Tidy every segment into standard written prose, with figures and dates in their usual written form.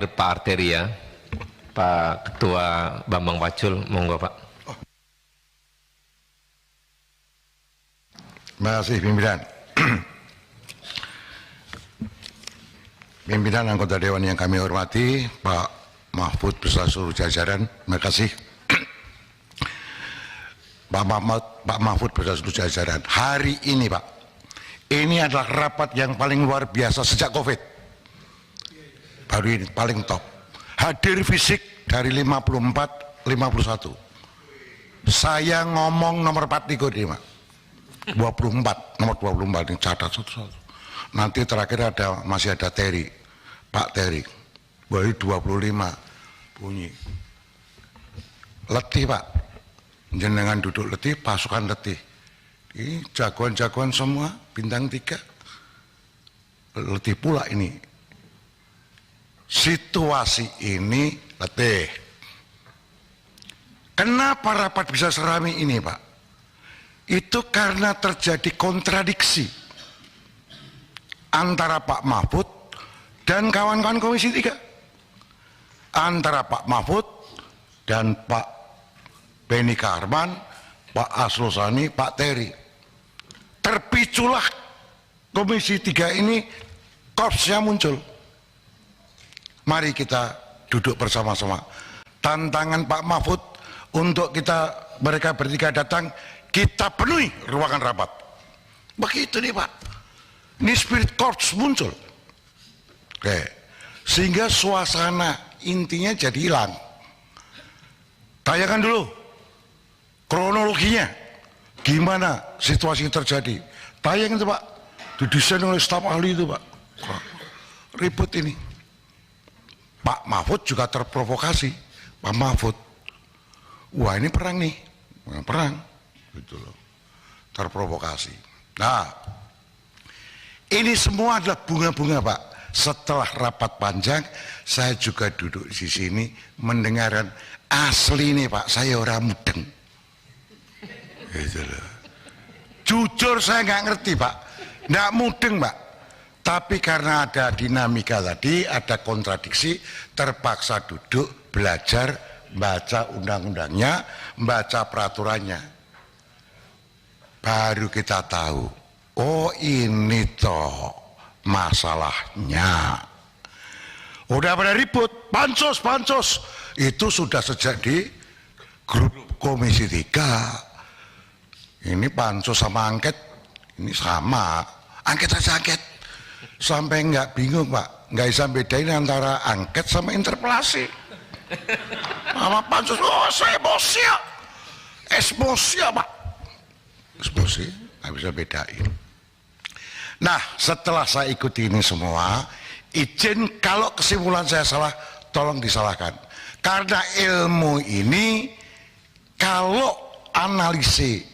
Pak Arteria, Pak Ketua Bambang Pacul, monggo Pak. Terima kasih pimpinan. Pimpinan anggota Dewan yang kami hormati, Pak Mahfud beserta seluruh jajaran, terima kasih. Pak Mahfud beserta seluruh jajaran, hari ini Pak, ini adalah rapat yang paling luar biasa sejak COVID. Baru ini paling top. Hadir fisik dari 54, 51. Saya ngomong nomor 4 ini Pak. 24, nomor 24 ini catat satu-satu. Nanti terakhir masih ada Terry, Pak Terry. Baru 25 bunyi. Letih Pak. Jenengan duduk letih, pasukan letih. Ini jagoan-jagoan semua, bintang 3. Letih pula ini. Situasi ini letih. Kenapa rapat bisa serami ini Pak? Itu karena terjadi kontradiksi antara Pak Mahfud dan kawan-kawan Komisi 3. Antara Pak Mahfud dan Pak Beni Karman, Pak Asrul Sani, Pak Terry. Terpiculah Komisi 3 ini, korpsnya muncul. Mari kita duduk bersama-sama. Tantangan Pak Mahfud untuk mereka bertiga datang, kita penuhi ruangan rapat. Begitu nih Pak. Ini spirit korps muncul. Oke. Sehingga suasana intinya jadi hilang. Tanyakan dulu kronologinya. Gimana situasi yang terjadi. Tayang itu Pak. Didesain oleh staf ahli itu Pak. Ribut ini. Pak Mahfud juga terprovokasi. Pak Mahfud, wah ini perang nih, perang, gitu loh, terprovokasi. Nah, ini semua adalah bunga-bunga Pak. Setelah rapat panjang, saya juga duduk di sini mendengarkan asli nih Pak, saya orang mudeng. Gitu loh. Jujur saya nggak ngerti Pak, nggak mudeng Pak. Tapi karena ada dinamika tadi, ada kontradiksi, terpaksa duduk, belajar, baca undang-undangnya, baca peraturannya. Baru kita tahu, oh ini toh masalahnya. Udah pada ribut, pansos, itu sudah sejak di grup Komisi 3. Ini pansos sama angket, ini sama, angket aja angket. Sampai nggak bingung Pak, nggak bisa bedain antara angket sama interpelasi. Sama pansus, oh saya emosi Pak, emosi, nggak bisa bedain. Nah setelah saya ikuti ini semua, izin kalau kesimpulan saya salah, tolong disalahkan. Karena ilmu ini, kalau analisis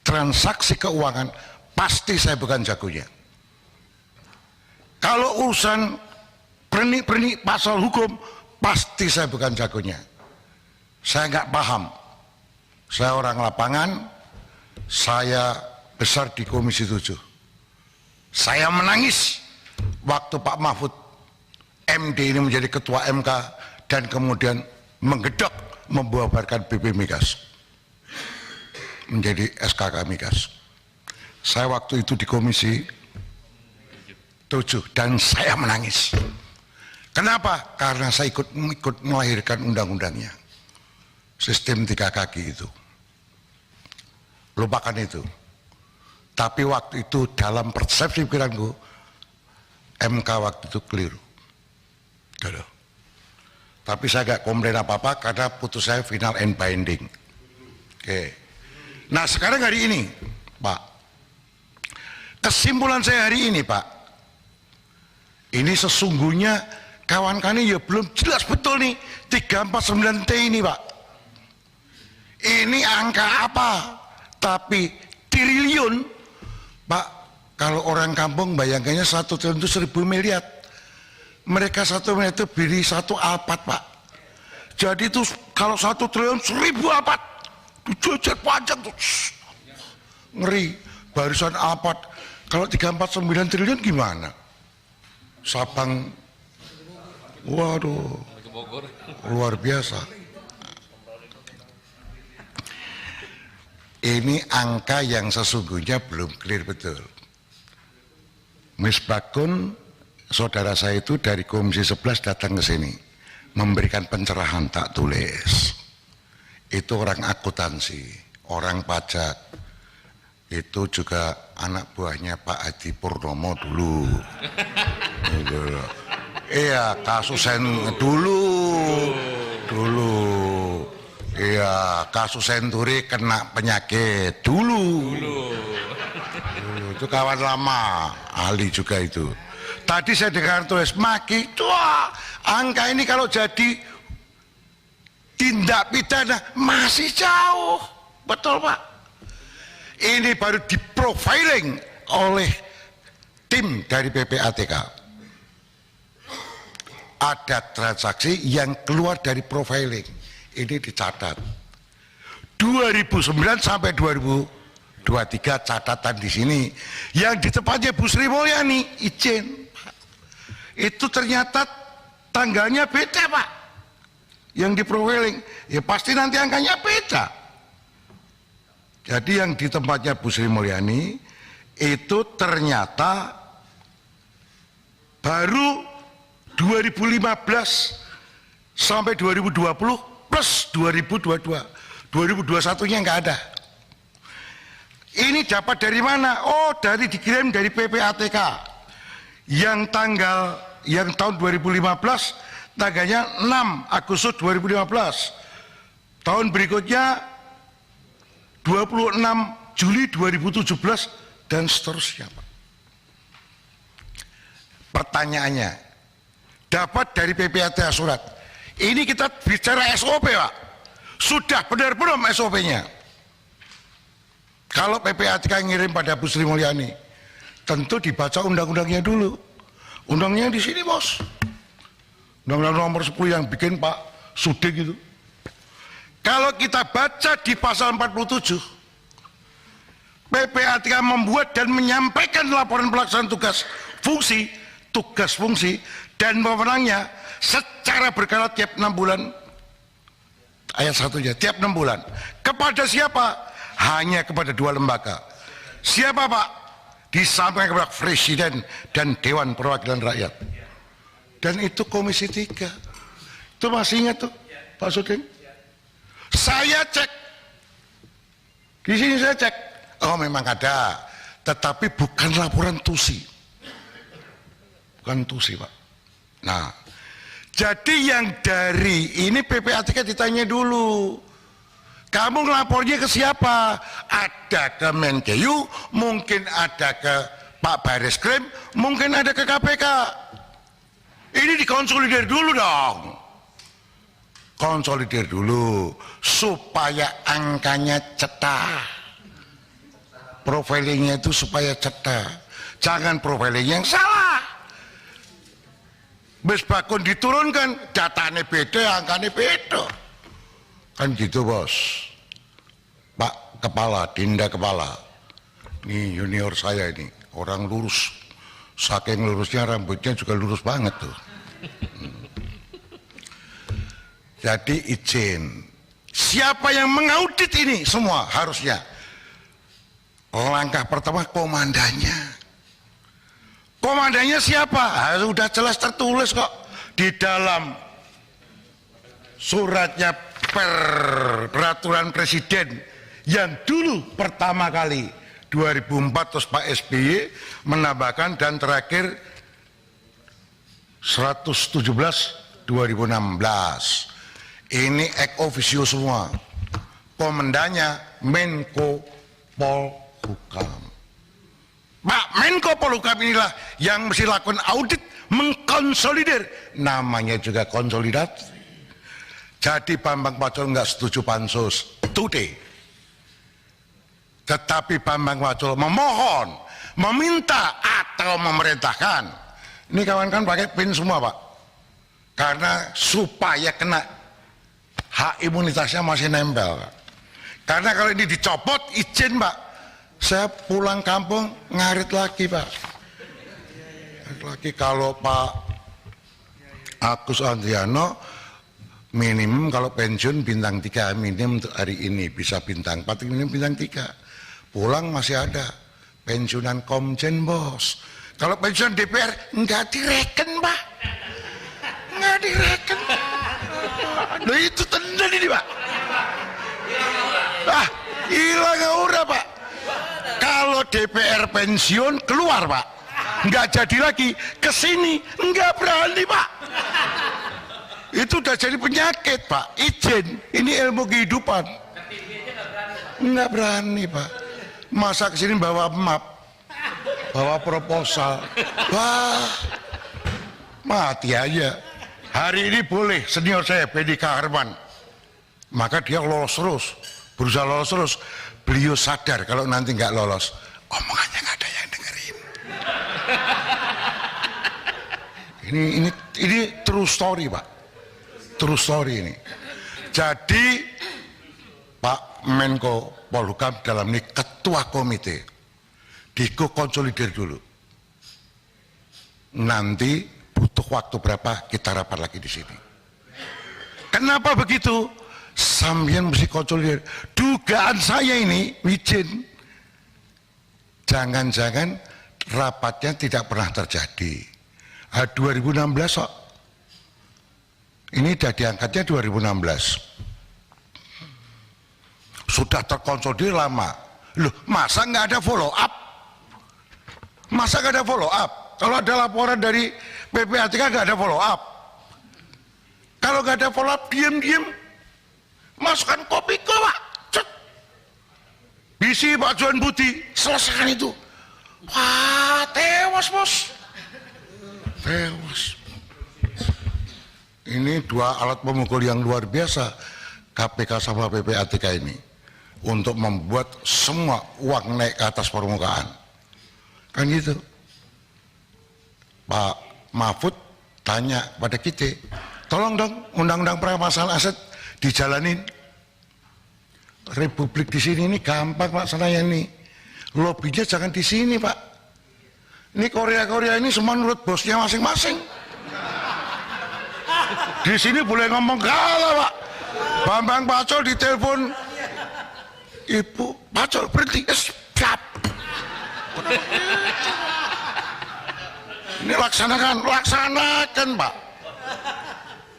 transaksi keuangan, pasti saya bukan jagonya. Kalau urusan pernik-pernik pasal hukum, pasti saya bukan jagonya. Saya nggak paham. Saya orang lapangan, saya besar di Komisi 7. Saya menangis waktu Pak Mahfud MD ini menjadi ketua MK dan kemudian menggedok membubarkan BP Migas menjadi SKK Migas. Saya waktu itu di Komisi 7 dan saya menangis. Kenapa? Karena saya ikut melahirkan undang-undangnya. Sistem 3 kaki itu. Lupakan itu. Tapi waktu itu dalam persepsi pikiranku, MK waktu itu keliru. Tapi saya gak komplain apa-apa karena putus saya final and binding. Oke. Nah sekarang hari ini, Pak. Kesimpulan saya hari ini, Pak. Ini sesungguhnya kawan-kawan ya belum jelas betul nih 349T ini Pak. Ini angka apa? Tapi triliun Pak, kalau orang kampung bayangkannya 1 triliun itu 1000 miliar. Mereka 1 miliar itu beli 1 Alphard Pak. Jadi itu kalau 1 triliun 1000 Alphard dijejer panjang tuh. Ngeri. Barisan Alphard. Kalau 349 triliun gimana? Sabang Waduh, luar biasa. Ini angka yang sesungguhnya belum clear betul. Miss Bakun, saudara saya itu dari Komisi 11 datang ke sini, memberikan pencerahan tak tulis. Itu orang akuntansi, orang pajak, itu juga anak buahnya Pak Hadi Purnomo dulu. Iya, kasus dulu. Iya, kasus Senturi kena penyakit dulu. Itu kawan lama, ahli juga itu. Tadi saya dengar tulis maki tua, angka ini kalau jadi tindak pidana masih jauh, betul Pak. Ini baru diprofiling oleh tim dari PPATK. Ada transaksi yang keluar dari profiling. Ini dicatat 2009 sampai 2023 catatan di sini yang di tempatnya Bu Sri Mulyani izin Pak. Itu ternyata tanggalnya beda Pak yang di profiling, ya pasti nanti angkanya beda. Jadi yang di tempatnya Bu Sri Mulyani itu ternyata baru 2015 sampai 2020 plus 2022, 2021-nya nggak ada. Ini dapat dari mana? Oh, dari dikirim dari PPATK. Yang tahun 2015 tanggalnya 6 Agustus 2015. Tahun berikutnya 26 Juli 2017 dan seterusnya. Pertanyaannya, dapat dari PPATK surat. Ini kita bicara SOP Pak, sudah benar belum SOP-nya? Kalau PPATK ngirim pada Bu Sri Mulyani, tentu dibaca undang-undangnya dulu. Undangnya di sini bos, Undang-Undang nomor 10 yang bikin Pak Sudik itu. Kalau kita baca di pasal 47, PPATK membuat dan menyampaikan laporan pelaksanaan tugas fungsi dan wewenangnya secara berkala tiap 6 bulan. Ayat 1-nya tiap 6 bulan. Kepada siapa? Hanya kepada 2 lembaga. Siapa Pak? Disampaikan kepada Presiden dan Dewan Perwakilan Rakyat. Dan itu Komisi 3. Itu masih ingat tuh Pak Suding? Saya cek. Di sini saya cek. Oh memang ada. Tetapi bukan laporan TUSI. Bukan TUSI Pak. Nah, jadi yang dari ini PPATK ditanya dulu, kamu ngelapornya ke siapa? Ada ke Menkeu, mungkin ada ke Pak Bareskrim, mungkin ada ke KPK. Ini dikonsolidir dulu dong. Konsolidir dulu supaya angkanya cetak. Profilingnya itu supaya cetak. Jangan profiling yang salah. Miss Bakun diturunkan, datanya beda, angkanya beda. Kan gitu bos. Pak Kepala, Dinda Kepala. Ini junior saya ini, orang lurus. Saking lurusnya rambutnya juga lurus banget tuh. Jadi izin. Siapa yang mengaudit ini semua harusnya? Langkah pertama komandannya. Komandannya siapa? Sudah jelas tertulis kok di dalam suratnya peraturan presiden yang dulu pertama kali 2004 terus Pak SBY menambahkan dan terakhir 117 2016. Ini ex officio semua. Komandannya Menko Polhukam. Pak Menko Polhukam inilah yang mesti lakukan audit, mengkonsolidir, namanya juga konsolidasi. Jadi Bambang Pacul nggak setuju pansus today, tetapi Bambang Pacul memohon, meminta atau memerintahkan. Ini kawan-kawan pakai pin semua Pak, karena supaya kena hak imunitasnya masih nempel. Karena kalau ini dicopot izin Pak, saya pulang kampung ngarit lagi Pak. Ngarit lagi kalau Pak Agus Andriano minimum kalau pensiun bintang 3, minimum untuk hari ini bisa bintang 4, minimum bintang 3. Pulang masih ada pensiunan Komjen bos. Kalau pensiunan DPR nggak direken pak, nggak direken. Nah itu tenan ini pak. Ah hilang aura pak. Kalau DPR pensiun keluar pak, nggak jadi lagi kesini, nggak berani pak. Itu udah jadi penyakit pak. Izin, ini ilmu kehidupan. Nggak berani pak. Masa kesini bawa map, bawa proposal, wah mati aja. Hari ini boleh senior saya PDK Herman, maka dia lolos terus, berusaha lolos terus. Beliau sadar kalau nanti nggak lolos, omongannya nggak ada yang dengerin. Ini true story pak, true story ini. Jadi Pak Menko Polhukam dalam ini ketua komite, dikonsolidir dulu. Nanti butuh waktu berapa kita rapat lagi di sini. Kenapa begitu? Sampeyan mesti konsolidir. Dugaan saya ini, Wijin, jangan-jangan rapatnya tidak pernah terjadi. 2016 kok. Ini sudah diangkatnya 2016. Sudah terkonsolidir lama. Loh, masa nggak ada follow up? Masa nggak ada follow up? Kalau ada laporan dari PPATK nggak ada follow up. Kalau nggak ada follow up, diem-diem masukkan kopi ke pak, cet, bisi Pak Johan Budi, selesaikan itu. Wah tewas bos, tewas. Ini dua alat pemukul yang luar biasa KPK sama PPATK ini untuk membuat semua uang naik ke atas permukaan, kan gitu. Pak Mahfud tanya pada kita, tolong dong undang-undang perampasan aset dijalanin. Republik di sini ini gampang pak, saya ini lobbynya jangan di sini pak. Ini Korea ini semua menurut bosnya masing-masing. Di sini boleh ngomong kalah pak. Bambang Pacul ditelepon, Ibu Pacul berhenti, siap. Ini laksanakan pak.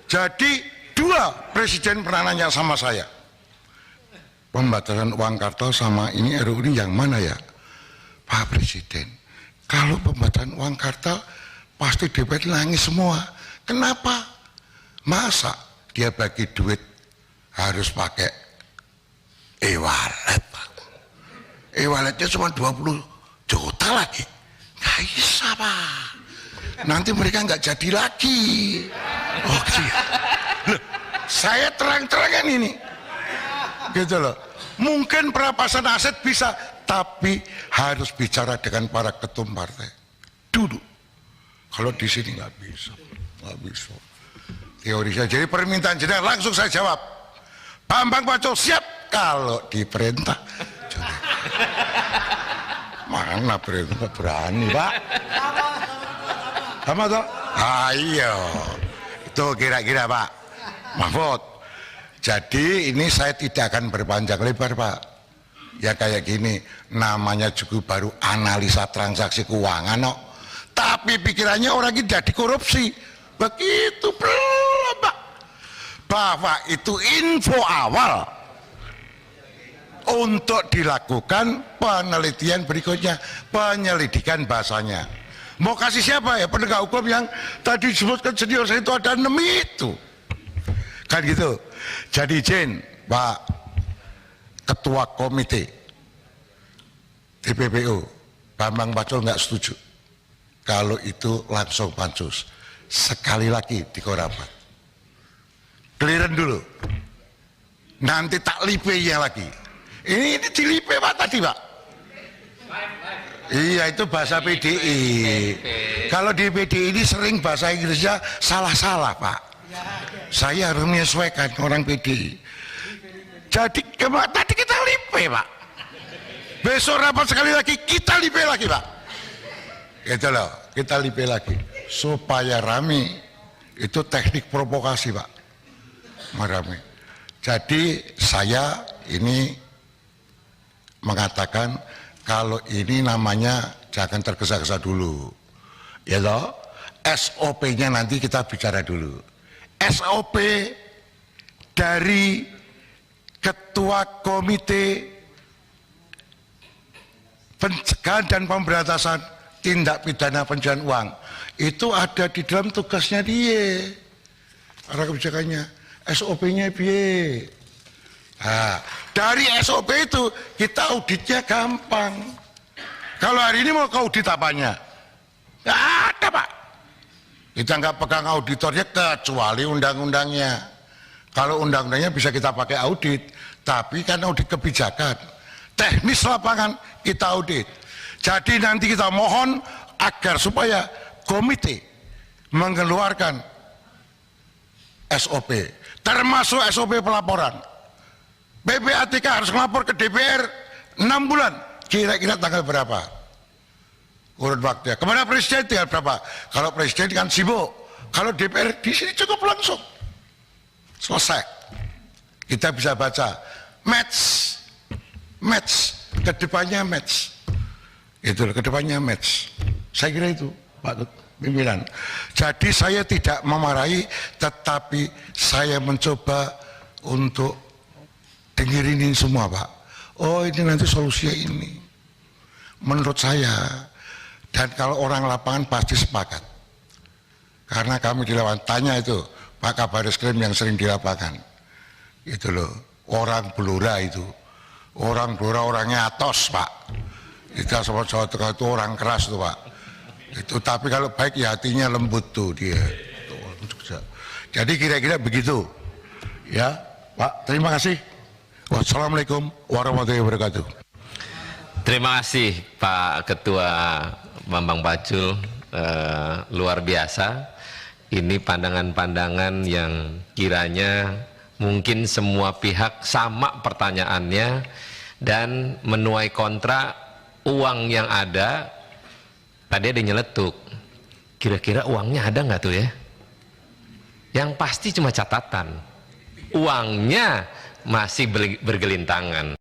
Jadi dua presiden pernah nanya sama saya, pembatasan uang kartal sama ini RUU ini yang mana ya Pak Presiden? Kalau pembatasan uang kartal pasti DPR nangis semua. Kenapa? Masa dia bagi duit harus pakai e-wallet Pak? E-walletnya cuma 20 juta lagi, nggak bisa Pak. Nanti mereka nggak jadi lagi. Oh iya. Loh, saya terang-terangan ini gitu loh. Mungkin perampasan aset bisa, tapi harus bicara dengan para ketum partai duduk. Kalau di sini nggak bisa, nggak bisa. Teori saya, jadi permintaan jenengan langsung saya jawab. Bambang Pacul siap kalau diperintah. Mana perintah berani pak? Sama toh? Ayo, itu kira-kira Pak Mahfud. Jadi ini saya tidak akan berpanjang lebar Pak. Ya kayak gini, namanya juga baru analisa transaksi keuangan no. Tapi pikirannya orang ini jadi korupsi. Begitu belum Pak. Bahwa itu info awal untuk dilakukan penelitian berikutnya, penyelidikan bahasanya. Mau kasih siapa ya penegak hukum yang tadi disebutkan senior saya itu ada 6 itu. Kan gitu. Jadi izin Pak Ketua Komite TPPU Bambang Pacul nggak setuju kalau itu langsung pansus. Sekali lagi di korapat. Clearan dulu. Nanti tak lipe-nya lagi. Ini dilipe Pak tadi Pak. Iya itu bahasa PDI. Kalau di PDI ini sering bahasa Inggrisnya salah-salah Pak. Saya harus menyesuaikan orang PDI. Jadi tadi kita lipe Pak. Besok rapat sekali lagi kita lipe lagi Pak. Gitu loh, kita lipe lagi supaya rame. Itu teknik provokasi, Pak. Marame. Jadi saya ini mengatakan kalau ini namanya jangan tergesa-gesa dulu. Ya toh, SOP-nya nanti kita bicara dulu. SOP dari Ketua Komite Pencegahan dan Pemberantasan Tindak Pidana Pencucian Uang itu ada di dalam tugasnya dia. Arah kebijakannya, SOP-nya piye. Nah, dari SOP itu kita auditnya gampang. Kalau hari ini mau ke audit apanya? Nggak ada, Pak. Kita nggak pegang auditornya kecuali undang-undangnya. Kalau undang-undangnya bisa kita pakai audit, tapi kan audit kebijakan. Teknis lapangan kita audit. Jadi nanti kita mohon agar supaya komite mengeluarkan SOP, termasuk SOP pelaporan. PPATK harus melapor ke DPR 6 bulan, kira-kira tanggal berapa? Urut waktunya. Kepada Presiden tinggal berapa? Kalau Presiden kan sibuk, kalau DPR di sini cukup langsung. Selesai. Kita bisa baca match, kedepannya match. Itu kedepannya match. Saya kira itu, Pak Pimpinan. Jadi saya tidak memarahi, tetapi saya mencoba untuk dengerin ini semua, Pak. Oh, ini nanti solusinya ini. Menurut saya, dan kalau orang lapangan pasti sepakat. Karena kami di lapangan, tanya itu Pak Kabaris-Krim yang sering di lapangan. Itu loh, orang Blora itu. Orang Blora orangnya atos, Pak. Kita sama Jawa Tengah itu orang keras tuh, Pak. Itu tapi kalau baik ya hatinya lembut tuh dia. Jadi kira-kira begitu. Ya, Pak, terima kasih. Wassalamualaikum warahmatullahi wabarakatuh. Terima kasih Pak Ketua Bambang Pacul, luar biasa. Ini pandangan-pandangan yang kiranya mungkin semua pihak sama pertanyaannya dan menuai kontra uang yang ada. Tadi ada nyeletuk, kira-kira uangnya ada nggak tuh ya? Yang pasti cuma catatan, uangnya masih bergelintangan.